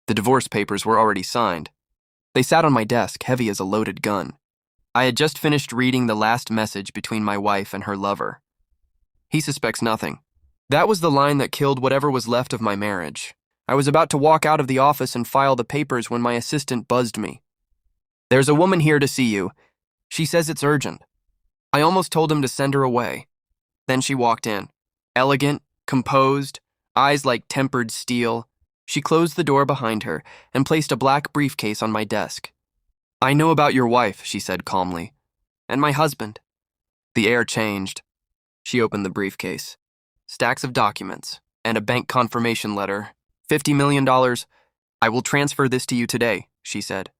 The divorce papers were already signed. They sat on my desk, heavy as a loaded gun. I had just finished reading the last message between my wife and her lover. He suspects nothing. That was the line that killed whatever was left of my marriage. I was about to walk out of the office and file the papers when my assistant buzzed me. "There's a woman here to see you. She says it's urgent." I almost told him to send her away. Then she walked in. Elegant, composed, eyes like tempered steel. She closed the door behind her and placed a black briefcase on my desk. "I know about your wife," she said calmly. "And my husband." The air changed. She opened the briefcase. Stacks of documents and a bank confirmation letter. $50 million. "I will transfer this to you today," she said.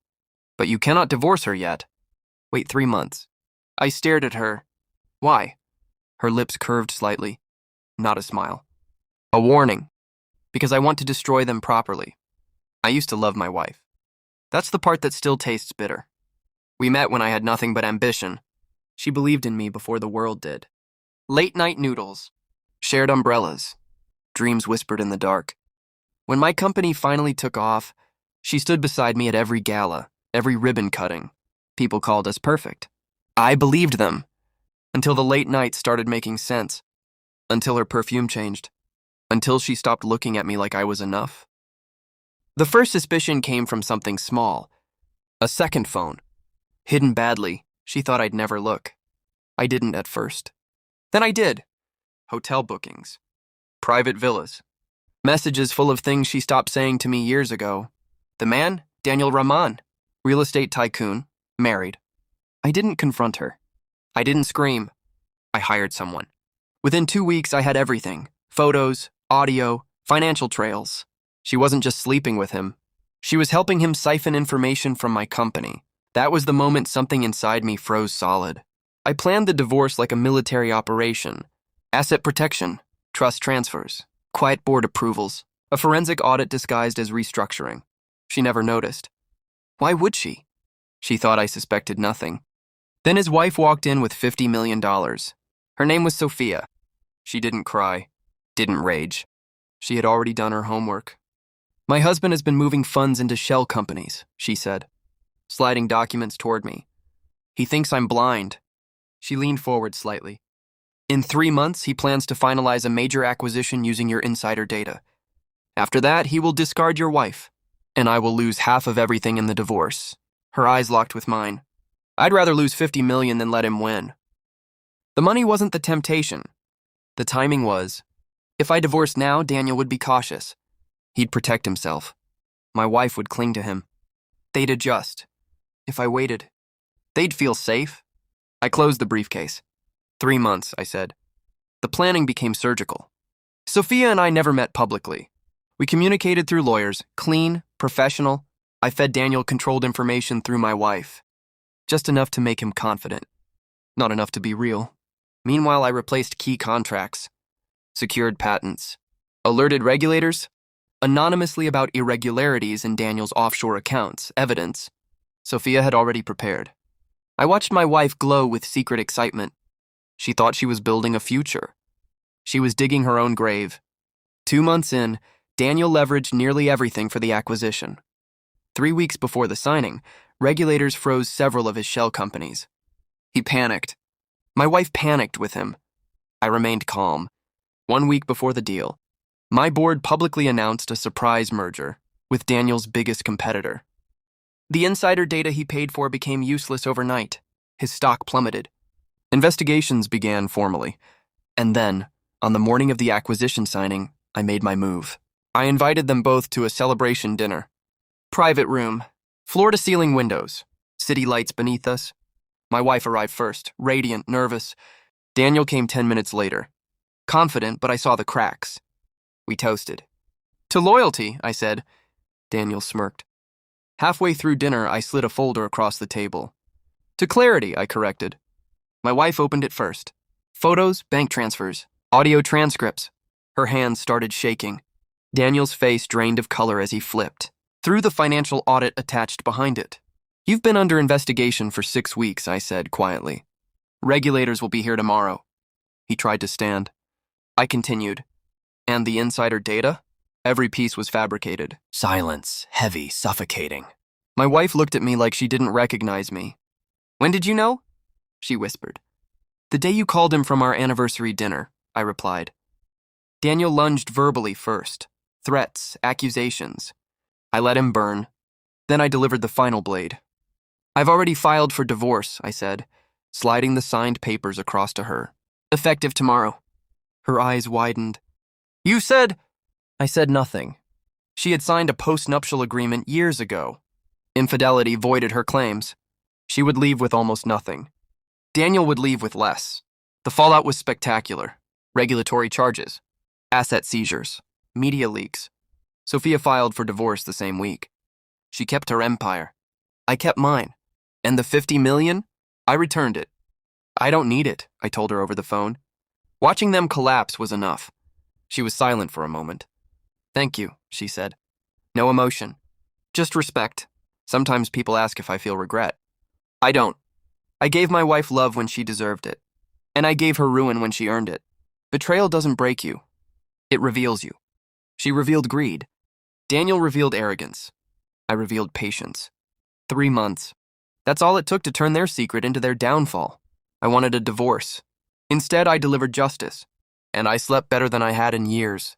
"But you cannot divorce her yet. Wait 3 months." I stared at her. "Why?" Her lips curved slightly. Not a smile. "A warning. Because I want to destroy them properly. I used to love my wife. That's the part that still tastes bitter. We met when I had nothing but ambition. She believed in me before the world did. Late-night noodles. Shared umbrellas. Dreams whispered in the dark. When my company finally took off, she stood beside me at every gala, every ribbon cutting. People called us perfect. I believed them. Until the late nights started making sense. Until her perfume changed. Until she stopped looking at me like I was enough. The first suspicion came from something small. A second phone. Hidden badly, she thought I'd never look. I didn't at first. Then I did. Hotel bookings. Private villas. Messages full of things she stopped saying to me years ago. The man, Daniel Rahman. Real estate tycoon. Married. I didn't confront her. I didn't scream. I hired someone. Within 2 weeks, I had everything. Photos, audio, financial trails. She wasn't just sleeping with him. She was helping him siphon information from my company. That was the moment something inside me froze solid. I planned the divorce like a military operation. Asset protection, trust transfers, quiet board approvals, a forensic audit disguised as restructuring. She never noticed. Why would she? She thought I suspected nothing. Then his wife walked in with $50 million. Her name was Sophia. She didn't cry, didn't rage. She had already done her homework. "My husband has been moving funds into shell companies," she said, sliding documents toward me. "He thinks I'm blind." She leaned forward slightly. "In 3 months, he plans to finalize a major acquisition using your insider data. After that, he will discard your wife, and I will lose half of everything in the divorce." Her eyes locked with mine. "I'd rather lose $50 million than let him win." The money wasn't the temptation. The timing was. If I divorced now, Daniel would be cautious. He'd protect himself. My wife would cling to him. They'd adjust. If I waited, they'd feel safe. I closed the briefcase. 3 months, I said. The planning became surgical. Sophia and I never met publicly. We communicated through lawyers, clean, professional. I fed Daniel controlled information through my wife. Just enough to make him confident. Not enough to be real. Meanwhile, I replaced key contracts, secured patents, alerted regulators, anonymously about irregularities in Daniel's offshore accounts, evidence. Sophia had already prepared. I watched my wife glow with secret excitement. She thought she was building a future. She was digging her own grave. 2 months in, Daniel leveraged nearly everything for the acquisition. 3 weeks before the signing, regulators froze several of his shell companies. He panicked. My wife panicked with him. I remained calm. 1 week before the deal, my board publicly announced a surprise merger with Daniel's biggest competitor. The insider data he paid for became useless overnight. His stock plummeted. Investigations began formally. And then, on the morning of the acquisition signing, I made my move. I invited them both to a celebration dinner. Private room, floor-to-ceiling windows, city lights beneath us. My wife arrived first, radiant, nervous. Daniel came 10 minutes later. Confident, but I saw the cracks. We toasted. "To loyalty," I said. Daniel smirked. Halfway through dinner, I slid a folder across the table. "To clarity," I corrected. My wife opened it first. Photos, bank transfers, audio transcripts. Her hands started shaking. Daniel's face drained of color as he flipped through the financial audit attached behind it. "You've been under investigation for 6 weeks," I said quietly. "Regulators will be here tomorrow." He tried to stand. I continued. "And the insider data?" Every piece was fabricated. Silence, heavy, suffocating. My wife looked at me like she didn't recognize me. "When did you know?" she whispered. "The day you called him from our anniversary dinner," I replied. Daniel lunged verbally first. Threats, accusations. I let him burn. Then I delivered the final blade. "I've already filed for divorce," I said, sliding the signed papers across to her. "Effective tomorrow." Her eyes widened. "You said—" I said nothing. She had signed a post-nuptial agreement years ago. Infidelity voided her claims. She would leave with almost nothing. Daniel would leave with less. The fallout was spectacular. Regulatory charges, asset seizures, media leaks. Sophia filed for divorce the same week. She kept her empire. I kept mine. And the $50 million? I returned it. "I don't need it," I told her over the phone. Watching them collapse was enough. She was silent for a moment. "Thank you," she said. No emotion. Just respect. Sometimes people ask if I feel regret. I don't. I gave my wife love when she deserved it. And I gave her ruin when she earned it. Betrayal doesn't break you. It reveals you. She revealed greed. Daniel revealed arrogance. I revealed patience. 3 months. That's all it took to turn their secret into their downfall. I wanted a divorce. Instead, I delivered justice. And I slept better than I had in years.